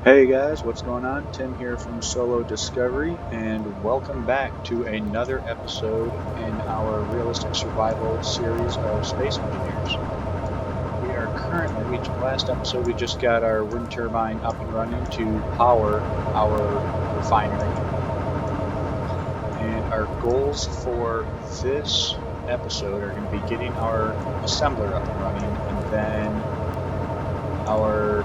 Hey guys, what's going on? Tim here from Solo Discovery, and welcome back to another episode in our realistic survival series of Space Engineers. We are currently, last episode we just got our wind turbine up and running to power our refinery. And our goals for this episode are going to be getting our assembler up and running, and then our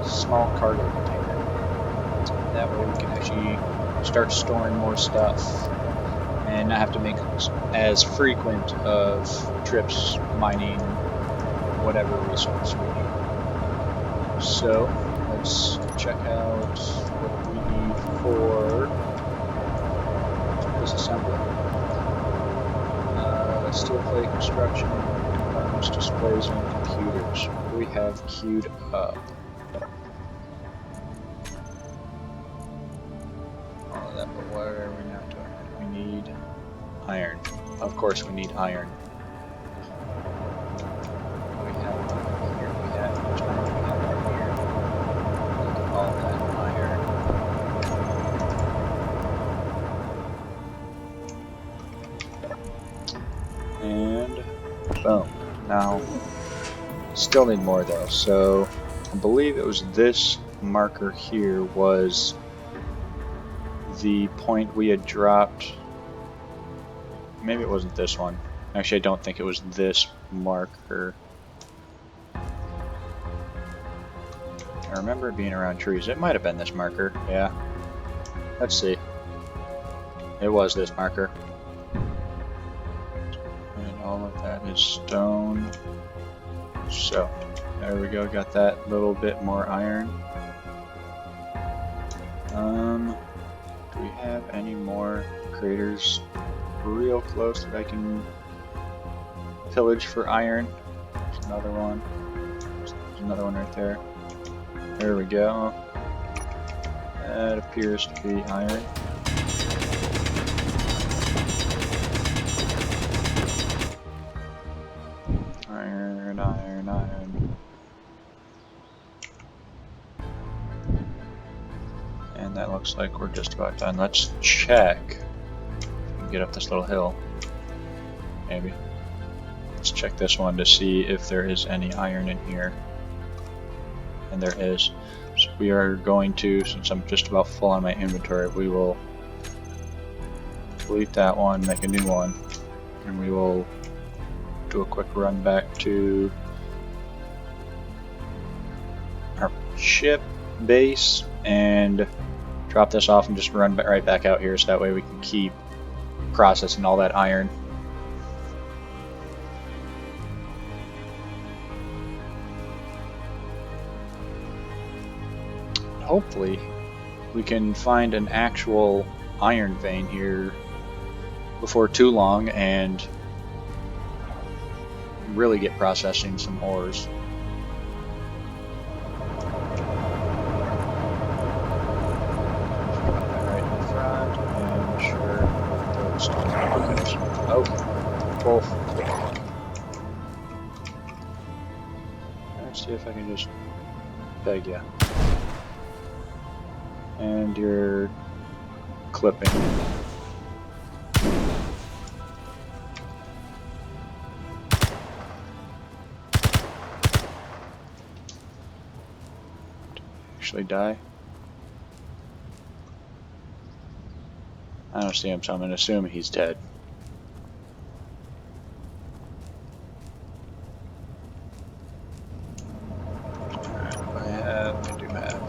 small cargo container. That way we can actually start storing more stuff and not have to make as frequent of trips mining whatever resource we need. So let's check out what we need for this assembly. Steel plate construction, components, displays, and computers. We have queued up. All of that, but what are we now doing? We need iron. Of course we need iron. We have here, we have how much iron we have right here. Look at all that iron. And boom. Now, still need more though, so I believe it was this marker here was the point we had dropped. Maybe it wasn't this one. Actually, I don't think it was this marker. I remember it being around trees. It might have been this marker. Yeah. Let's see. It was this marker. And all of that is stone. So, there we go. Got that little bit more iron. Do we have any more craters real close that I can pillage for iron? There's another one. There's another one right there. There we go. That appears to be iron. Iron, iron, iron. And that looks like we're just about done. Let's check. Get up this little hill. Maybe. Let's check this one to see if there is any iron in here. And there is. So we are going to, since I'm just about full on my inventory, we will delete that one, make a new one, and we will do a quick run back to our ship base and drop this off and just run right back out here so that way we can keep processing all that iron. Hopefully we can find an actual iron vein here before too long and really get processing some ores. Right in front, and sure, oh, both. Let's see if I can just beg you. And you're clipping. Actually die? I don't see him, so I'm going to assume he's dead. I do have.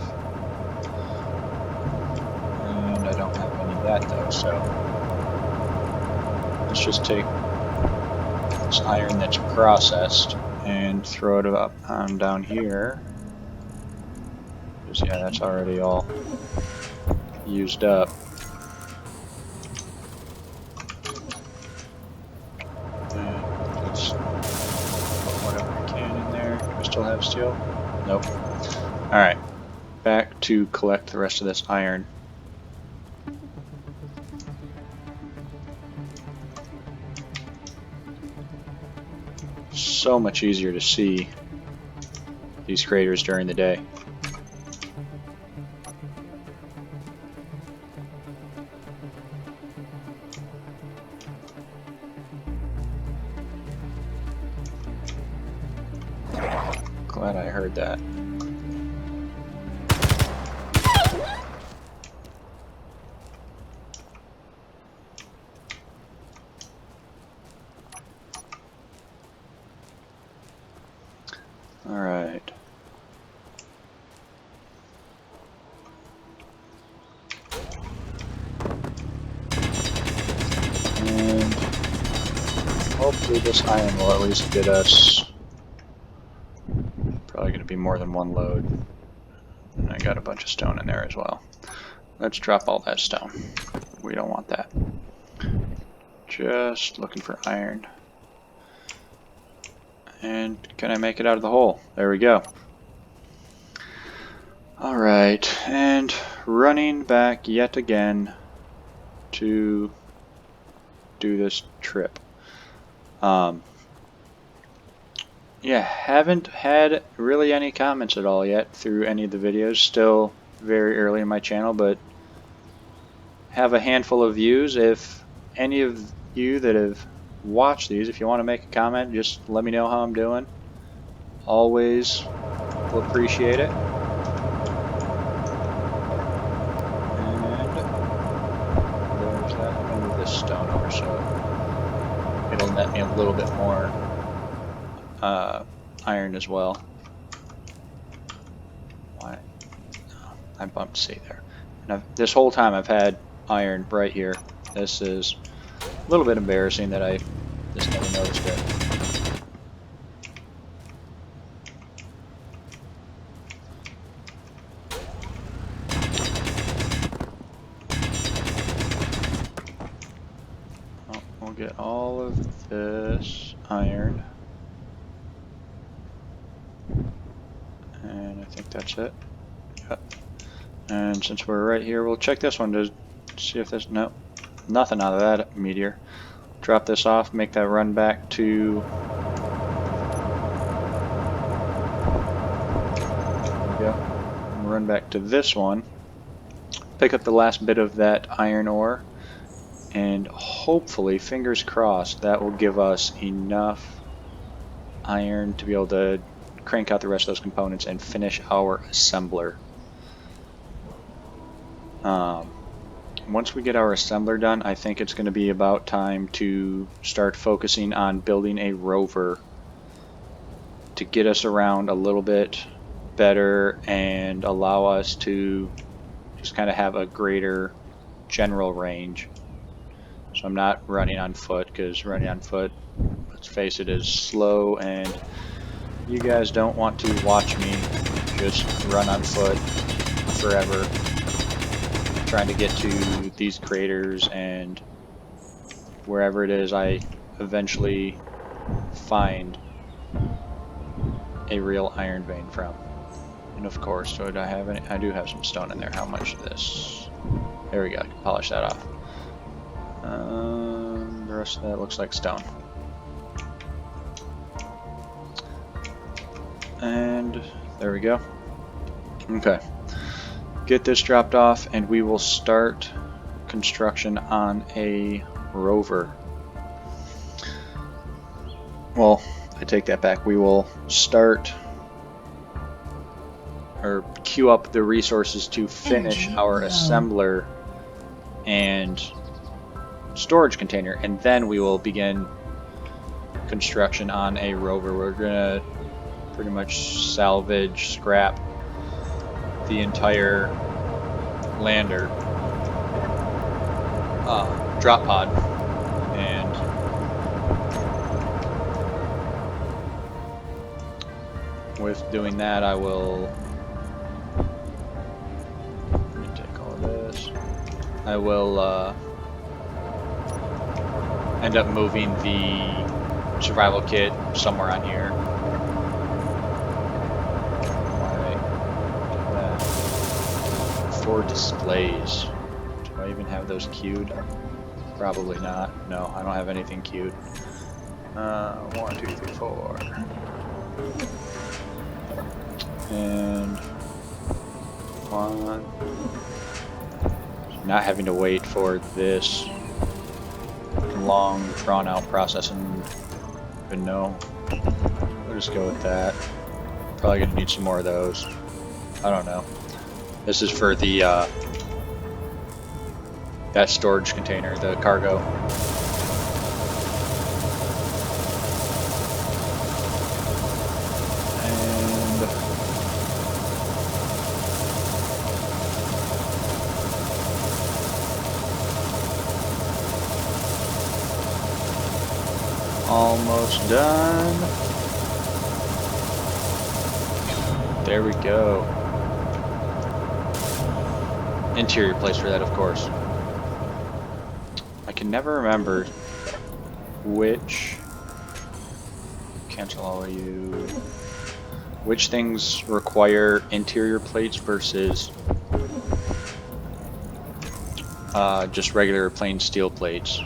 And I don't have any of that though, so let's just take this iron that's processed and throw it up on down here. Because yeah, that's already all used up. And let's put whatever we can in there. Do we still have steel? Nope. Alright, back to collect the rest of this iron. So much easier to see these craters during the day. I heard that. Alright. And hopefully this iron will at least get us. Probably going to be more than one load. And I got a bunch of stone in there as well. Let's drop all that stone. We don't want that. Just looking for iron. And can I make it out of the hole? There we go. Alright, and running back yet again to do this trip. Yeah, haven't had really any comments at all yet through any of the videos. Still very early in my channel, but have a handful of views. If any of you that have watched these, if you want to make a comment, just let me know how I'm doing. Always will appreciate it. And there's that. I'm going to move this stone over so it'll net me a little bit more iron as well. Why? Oh, I bumped C there. And this whole time I've had iron right here. This is a little bit embarrassing that I just never noticed it. Oh, we'll get all of this iron. And I think that's it. Yep. And since we're right here, we'll check this one to see if there's nothing out of that meteor. Drop this off, make that run back to. There we go. And run back to this one. Pick up the last bit of that iron ore, and hopefully, fingers crossed, that will give us enough iron to be able to crank out the rest of those components and finish our assembler. Once we get our assembler done, I think it's going to be about time to start focusing on building a rover to get us around a little bit better and allow us to just kind of have a greater general range. So I'm not running on foot, because running on foot, let's face it, is slow, and you guys don't want to watch me just run on foot forever trying to get to these craters and wherever it is I eventually find a real iron vein from. And of course, so I have any? I do have some stone in there. How much of this? There we go. I can polish that off. The rest of that looks like stone. And there we go. Okay. Get this dropped off and we will start construction on a rover. Well, I take that back. We will start or queue up the resources to finish our assembler and storage container, and then we will begin construction on a rover. We're gonna pretty much salvage, scrap the entire lander drop pod, and with doing that I will take all of this. I will end up moving the survival kit somewhere on here. For displays. Do I even have those queued? Probably not. No, I don't have anything queued. 1, 2, 3, 4. And 1. Not having to wait for this long, drawn-out process, and no, we'll just go with that. Probably gonna need some more of those. I don't know. This is for the that storage container, the cargo. And almost done. There we go. Interior place for that, of course. I can never remember which... Cancel all of you. Which things require interior plates versus just regular plain steel plates.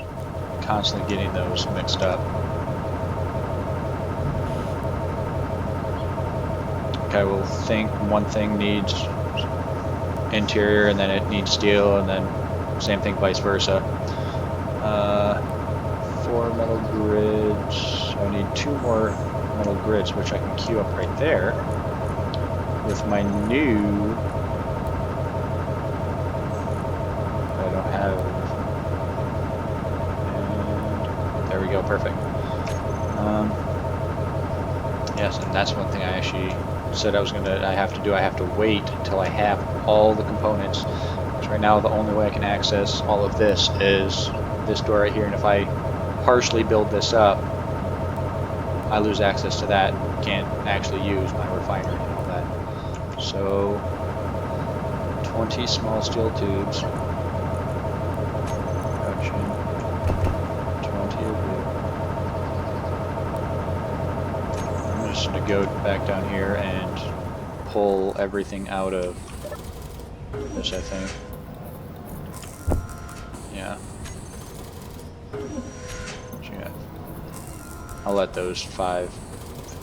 Constantly getting those mixed up. Okay, we'll think one thing needs interior and then it needs steel, and then same thing vice versa. 4 metal grids. I need 2 more metal grids, which I can queue up right there with my new... I don't have... And there we go, perfect. Yes, and that's one thing I actually said I have to do. I have to wait until I have all the components. Because right now the only way I can access all of this is this door right here, and if I partially build this up, I lose access to that and can't actually use my refinery and all that. So 20 small steel tubes. Production. 20 of you. I'm just gonna go back down here and pull everything out of this, I think. Yeah. I'll let those 5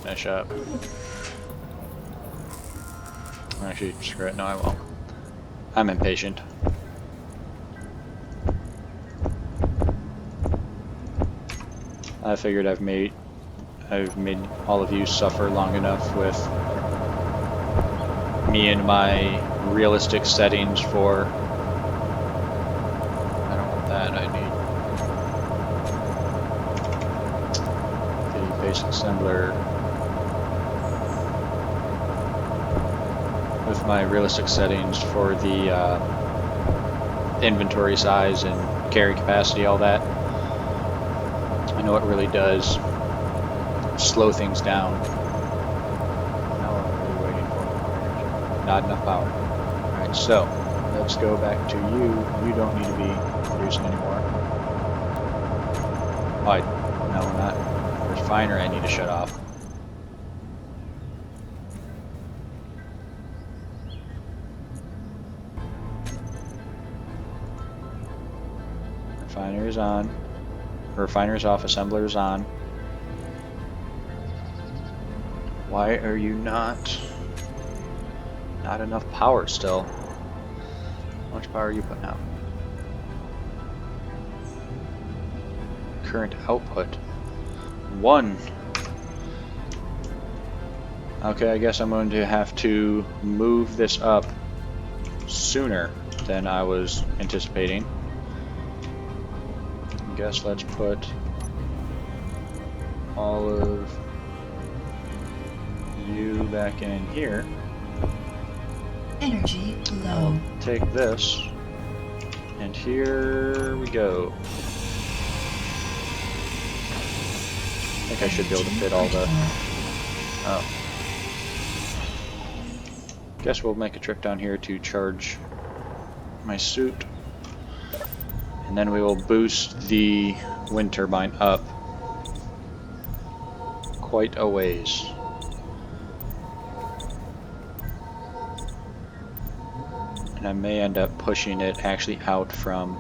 finish up. Actually, screw it. No, I won't. I'm impatient. I figured I've made all of you suffer long enough with me and my realistic settings for... I don't want that. I need basic assembler with my realistic settings for the inventory size and carry capacity, all that. I know it really does slow things down. Now what am I really waiting for? Not enough power. Alright, so let's go back to you. You don't need to be producing anymore. Oh, no, we're not. Refinery I need to shut off. Refinery's on. Refinery's off, assembler's on. Why are you not enough power still? How much power are you putting out? Current output 1. Okay, I guess I'm going to have to move this up sooner than I was anticipating. I guess let's put all of you back in here. Energy low. I'll take this, and here we go. I think I should be able to fit all the... Oh. Guess we'll make a trip down here to charge my suit. And then we will boost the wind turbine up quite a ways. And I may end up pushing it actually out from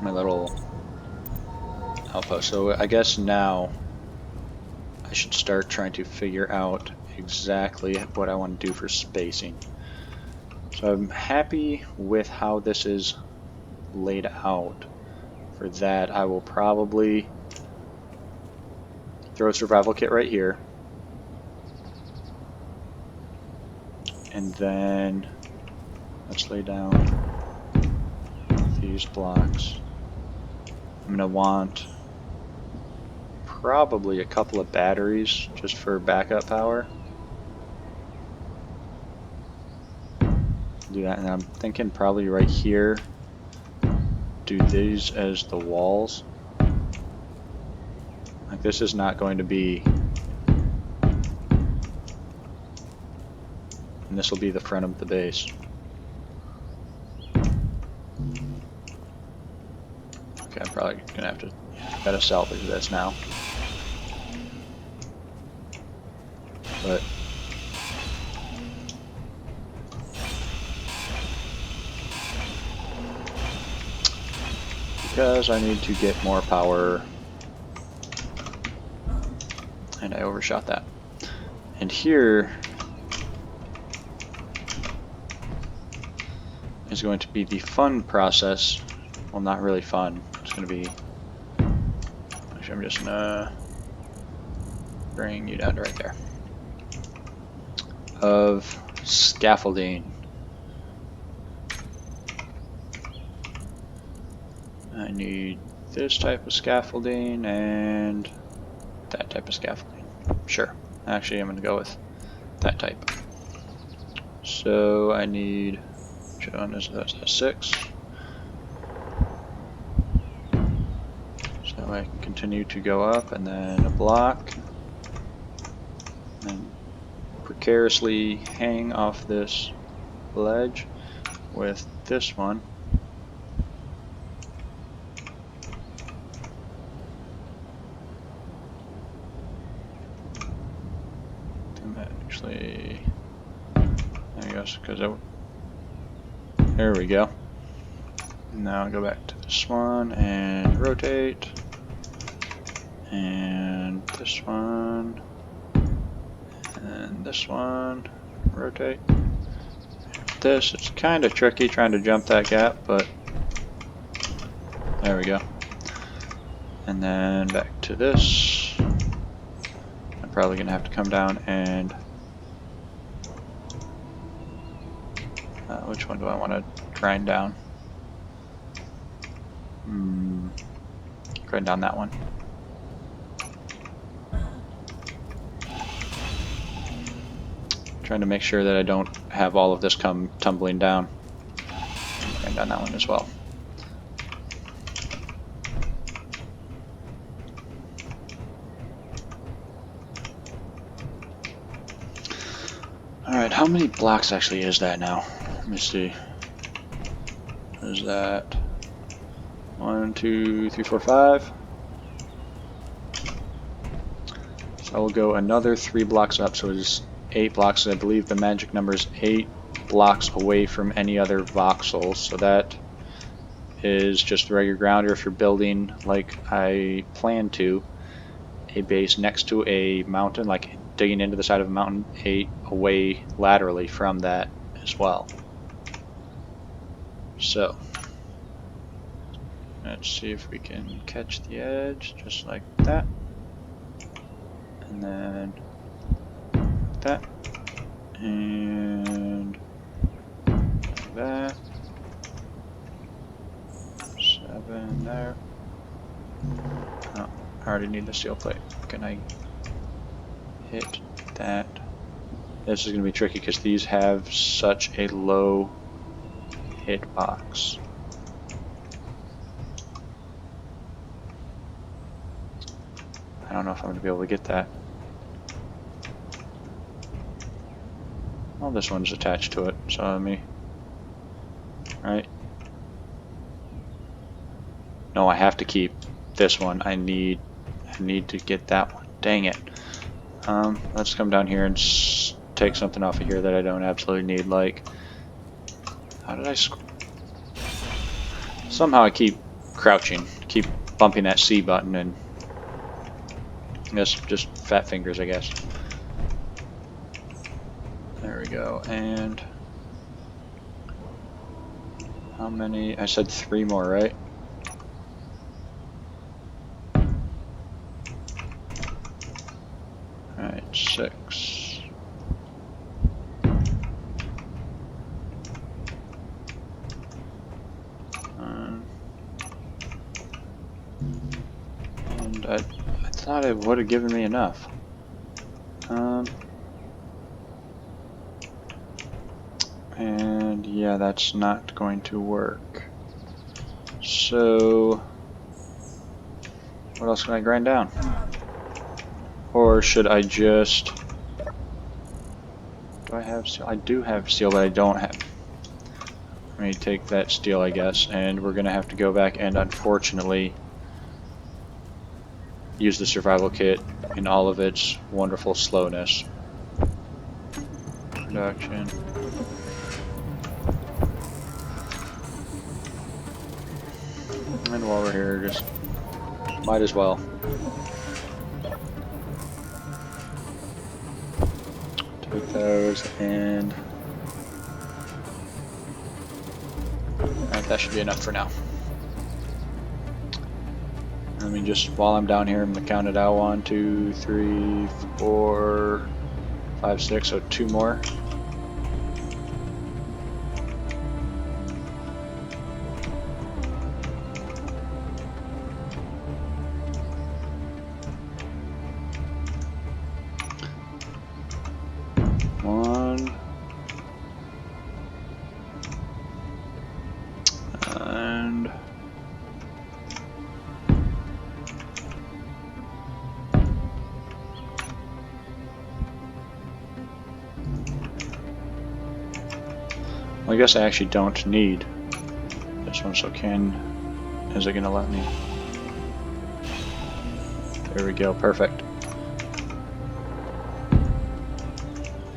my little outpost. So I guess now I should start trying to figure out exactly what I want to do for spacing. So I'm happy with how this is laid out. For that, I will probably throw a survival kit right here. And then let's lay down these blocks. I'm going to want probably a couple of batteries just for backup power. Do that, and I'm thinking probably right here, do these as the walls. Like, this is not going to be, and this will be the front of the base. Okay, I'm probably gonna have to gotta salvage this now. But because I need to get more power, and I overshot that. And here is going to be the fun process. Well, not really fun. It's going to be, actually I'm just gonna bring you down to right there, of scaffolding. I need this type of scaffolding and that type of scaffolding. Sure, actually I'm going to go with that type. So I need, which one is that? That's 6. So I can continue to go up, and then a block, and precariously hang off this ledge with this one. And that actually, there goes, because there we go. Now I'll go back to this one and rotate, and this one, and this one, rotate. This, it's kind of tricky trying to jump that gap, but there we go. And then back to this. I'm probably gonna have to come down and which one do I want to grind down? Grind down that one. Trying to make sure that I don't have all of this come tumbling down. Grind down that one as well. Alright, how many blocks actually is that now? Let me see. Is that 1, 2, 3, 4, 5? So I will go another 3 blocks up, so it's 8 blocks. I believe the magic number is 8 blocks away from any other voxels, so that is just the regular ground, or if you're building, like I plan to, a base next to a mountain, like digging into the side of a mountain, 8 away laterally from that as well. So let's see if we can catch the edge just like that, and then like that, and like that. 7 there. Oh, I already need the steel plate. Can I hit that? This is going to be tricky because these have such a low hitbox. I don't know if I'm going to be able to get that. Well, this one's attached to it, so let me... Right. No, I have to keep this one. I need to get that one. Dang it. Let's come down here and take something off of here that I don't absolutely need. Like, how did I? Somehow I keep crouching, keep bumping that C button, and just fat fingers, I guess. There we go. And how many? I said 3 more, right? Alright, 6. I thought it would have given me enough. And yeah, that's not going to work. So, what else can I grind down? Or should I just... Do I have steel? I do have steel, but I don't have... Let me take that steel, I guess, and we're going to have to go back and unfortunately use the survival kit in all of its wonderful slowness. Production. And while we're here, just might as well. Take those and... Alright, that should be enough for now. Let me just, while I'm down here, I'm going to count it out. 1, 2, 3, 4, 5, 6, so 2 more. And well, I guess I actually don't need this one, so is it gonna let me? There we go, perfect.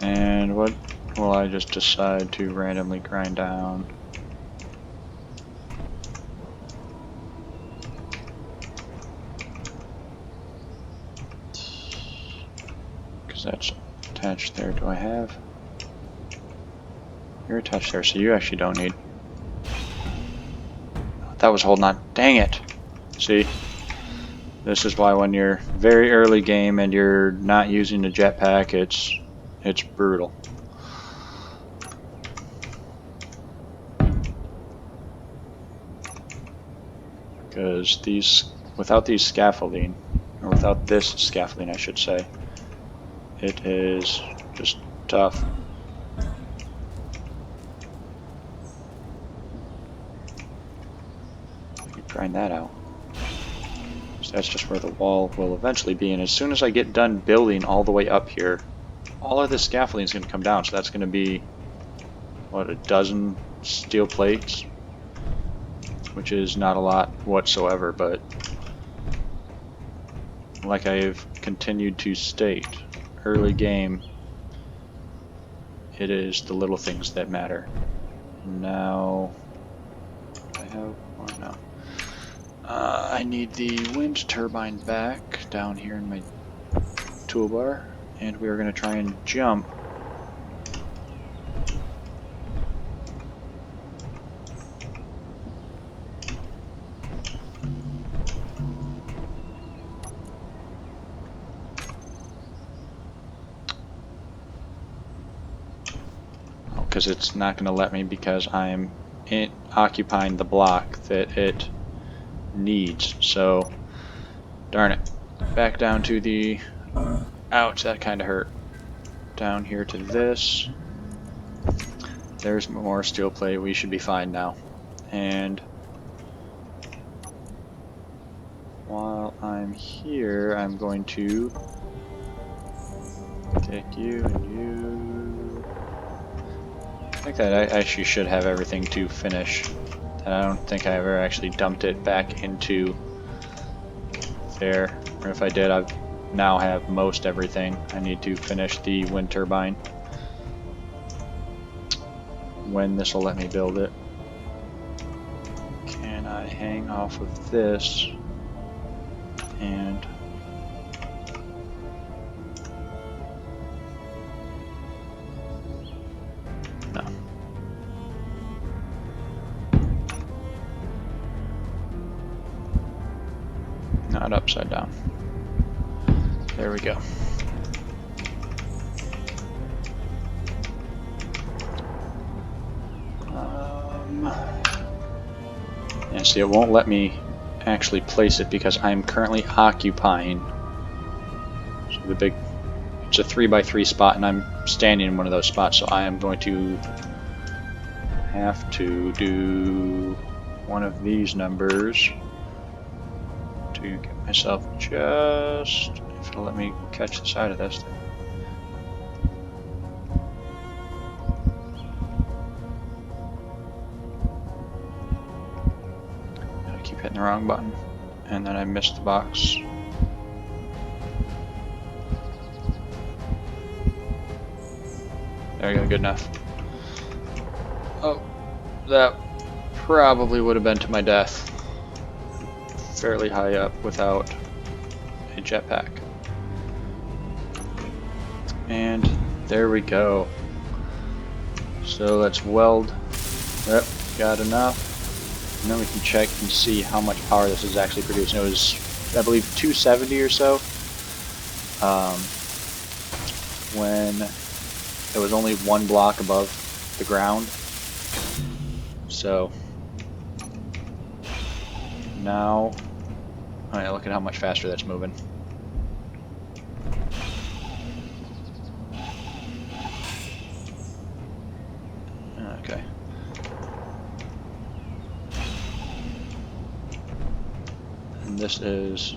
And what will I just decide to randomly grind down? Because that's attached there. Do I have? You're attached there, so you actually don't need. That was holding on. Dang it! See? This is why when you're very early game and you're not using the jetpack, it's brutal. Because without these scaffolding, or without this scaffolding I should say, it is just tough. Grind that out. So that's just where the wall will eventually be, and as soon as I get done building all the way up here, all of this scaffolding is going to come down, so that's going to be, what, a dozen steel plates? Which is not a lot whatsoever, but like I've continued to state, early game, it is the little things that matter. Now, I have one now. I need the wind turbine back down here in my toolbar, and we are going to try and jump. Because it's not going to let me because I'm occupying the block that it needs. So, darn it. Back down to the... Ouch, that kind of hurt. Down here to this. There's more steel plate. We should be fine now. And while I'm here, I'm going to take you and you. I think that I actually should have everything to finish. And I don't think I ever actually dumped it back into there. Or if I did, I now have most everything. I need to finish the wind turbine. When this will let me build it. Can I hang off of this and no. Not upside down. There we go. And see, it won't let me actually place it because I'm currently occupying the big, it's a 3x3 spot and I'm standing in one of those spots, so I am going to have to do one of these numbers to get myself just, if it'll let me catch the side of this thing. I keep hitting the wrong button and then I missed the box. There we go, good enough. Oh, that probably would have been to my death. Fairly high up without a jetpack. And there we go. So let's weld. Yep, got enough. And then we can check and see how much power this is actually producing. It was, I believe, 270 or so. When it was only one block above the ground. So now, oh yeah, look at how much faster that's moving. Okay. And this is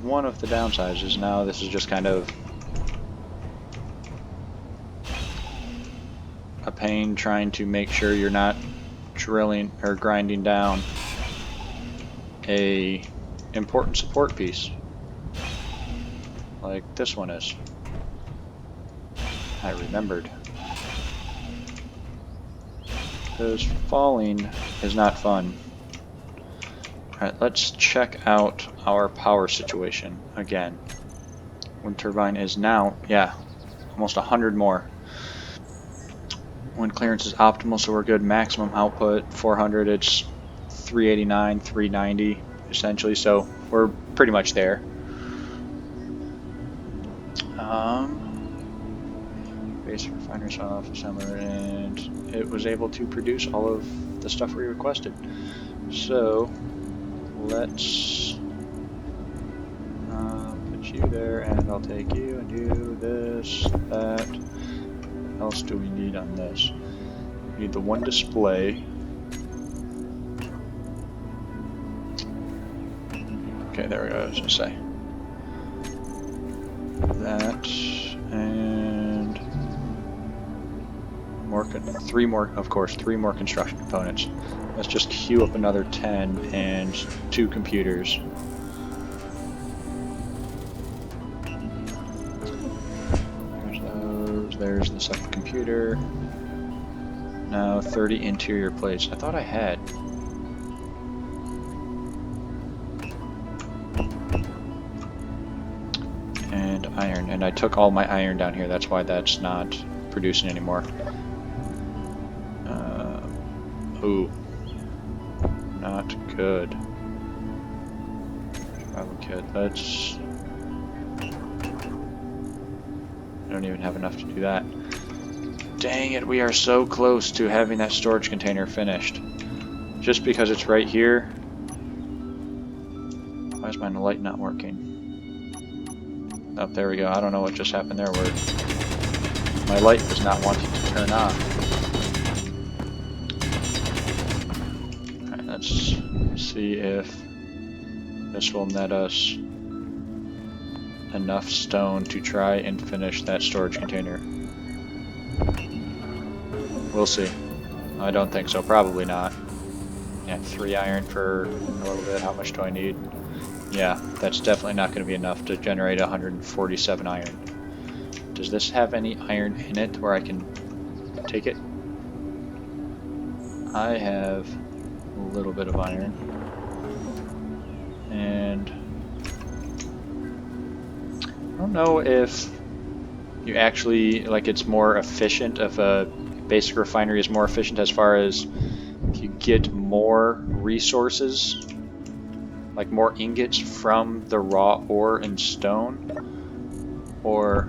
one of the downsides, is now this is just kind of a pain trying to make sure you're not drilling or grinding down a important support piece like this one is. I remembered, because falling is not fun. Alright, let's check out our power situation again. Wind turbine is now, yeah, almost 100 more. Wind clearance is optimal, so we're good. Maximum output 400, it's 389, 390 essentially, so we're pretty much there. Basic refinery off assembler, and it was able to produce all of the stuff we requested. So let's put you there, and I'll take you and you, this, that. What else do we need on this? We need the one display. Okay, there we go, I was gonna say. That, and three more, of course, 3 more construction components. Let's just queue up another 10 and 2 computers. There's those, there's the second computer. Now 30 interior plates. I thought I had. And iron, and I took all my iron down here, that's why that's not producing anymore. Ooh, not good. Travel kit, let's... I don't even have enough to do that. Dang it, we are so close to having that storage container finished. Just because it's right here. Why is my light not working? Oh, there we go. I don't know what just happened there where my light was not wanting to turn on. Alright, let's see if this will net us enough stone to try and finish that storage container. We'll see. I don't think so. Probably not. Yeah, 3 iron for a little bit. How much do I need? Yeah, that's definitely not going to be enough to generate 147 iron. Does this have any iron in it where I can take it? I have a little bit of iron. And I don't know if you actually, like, it's more efficient, if a basic refinery is more efficient as far as if you get more resources, like more ingots from the raw ore and stone, or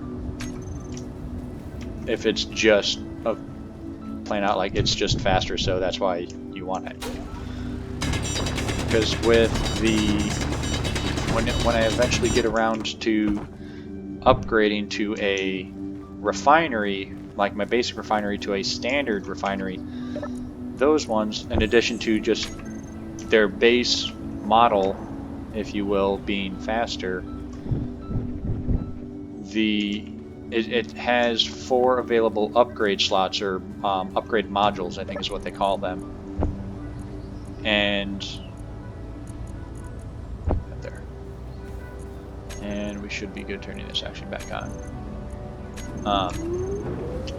if it's just plain out like it's just faster, so that's why you want it. because with the when I eventually get around to upgrading to a refinery, like my basic refinery to a standard refinery, those ones, in addition to just their base model, if you will, being faster, it has 4 available upgrade slots, or upgrade modules, I think is what they call them. And there. And we should be good turning this actually back on.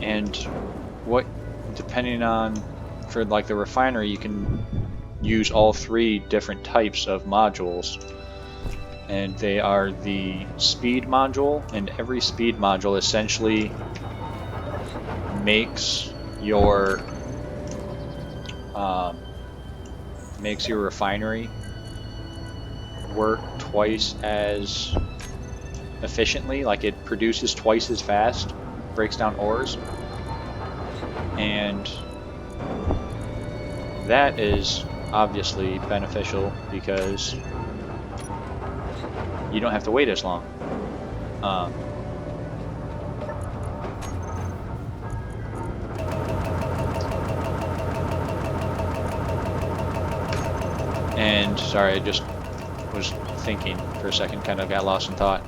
And what, depending on, for like the refinery, you can use all 3 different types of modules. And they are the speed module, and every speed module essentially makes your refinery work twice as efficiently. Like, it produces twice as fast, breaks down ores, and that is obviously beneficial because you don't have to wait as long. And sorry, I just was thinking for a second, kind of got lost in thought.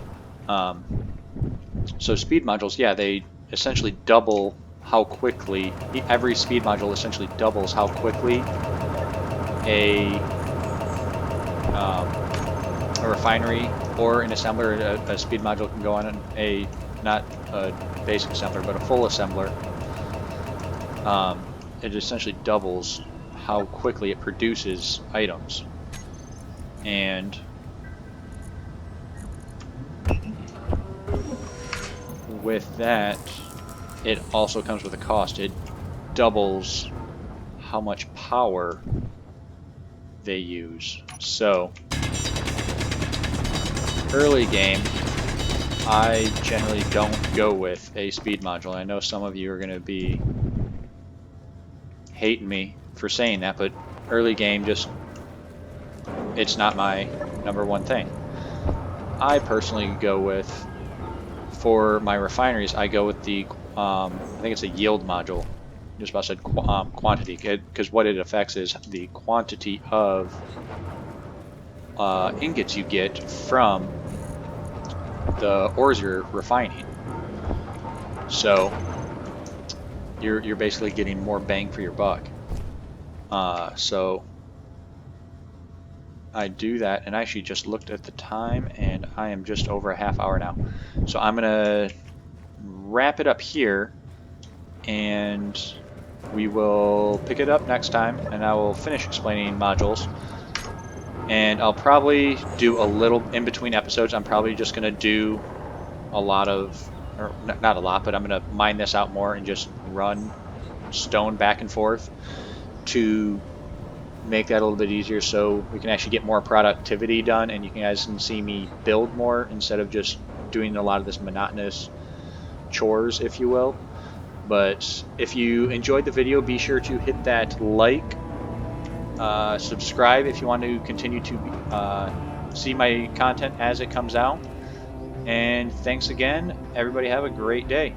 So speed modules, yeah, they essentially double how quickly, every speed module essentially doubles how quickly a refinery or an assembler, a speed module can go on a, not a basic assembler, but a full assembler. It essentially doubles how quickly it produces items. And with that, it also comes with a cost. It doubles how much power they use. So early game, I generally don't go with a speed module. I know some of you are going to be hating me for saying that, but early game, just, it's not my #1 thing. I personally go with, for my refineries, I go with the, I think it's a yield module. Just about said quantity, because what it affects is the quantity of ingots you get from the ores you're refining. So you're basically getting more bang for your buck. So I do that, and I actually just looked at the time, and I am just over a half hour now. So I'm gonna wrap it up here, and we will pick it up next time, and I will finish explaining modules. And I'll probably do a little in between episodes. I'm probably just gonna do a lot of, or not a lot, but I'm gonna mine this out more and just run stone back and forth to make that a little bit easier, so we can actually get more productivity done, and you guys can see me build more instead of just doing a lot of this monotonous chores, if you will. But if you enjoyed the video, be sure to hit that like, subscribe if you want to continue to see my content as it comes out. And thanks again, everybody. Have a great day.